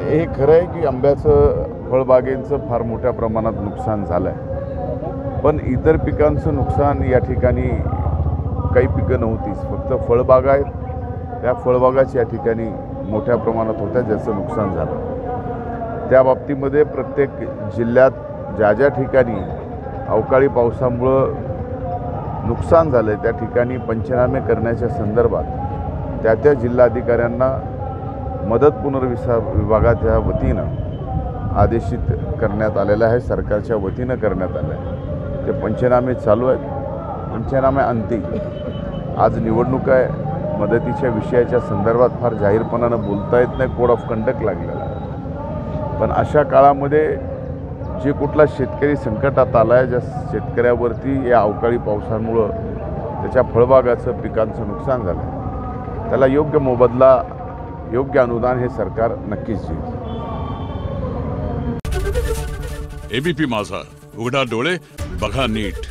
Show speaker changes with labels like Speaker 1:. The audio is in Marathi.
Speaker 1: हे खरं आहे की आंब्याचं फळबागेंचं फार मोठ्या प्रमाणात नुकसान झालं आहे, पण इतर पिकांचं नुकसान या ठिकाणी काही पिकं नव्हतीच, फक्त फळबागा आहेत. त्या फळबागाच या ठिकाणी मोठ्या प्रमाणात होत्या ज्याचं नुकसान झालं. त्या बाबतीमध्ये प्रत्येक जिल्ह्यात ज्या ज्या ठिकाणी अवकाळी पावसामुळं नुकसान झालं आहे त्या ठिकाणी पंचनामे करण्याच्या संदर्भात त्या जिल्हाधिकाऱ्यांना मदत विभागाच्या वतीनं आदेशित करण्यात आलेलं आहे, सरकारच्या वतीनं करण्यात आलं आहे. ते पंचनामे चालू आहेत. पंचनामे अंती आज निवडणूक आहे, मदतीच्या विषयाच्या संदर्भात फार जाहीरपणानं बोलता येत नाही, कोड ऑफ कंडक्ट लागलेला आहे. पण अशा काळामध्ये जे कुठला शेतकरी संकटात आला आहे, ज्या शेतकऱ्यावरती या अवकाळी पावसामुळं त्याच्या फळबागाचं पिकांचं नुकसान झालं आहे, त्याला योग्य मोबदला, योग्य अनुदान हे सरकार नक्कीच देईल.
Speaker 2: एबीपी माझा, उघडा डोळे बघा नीट.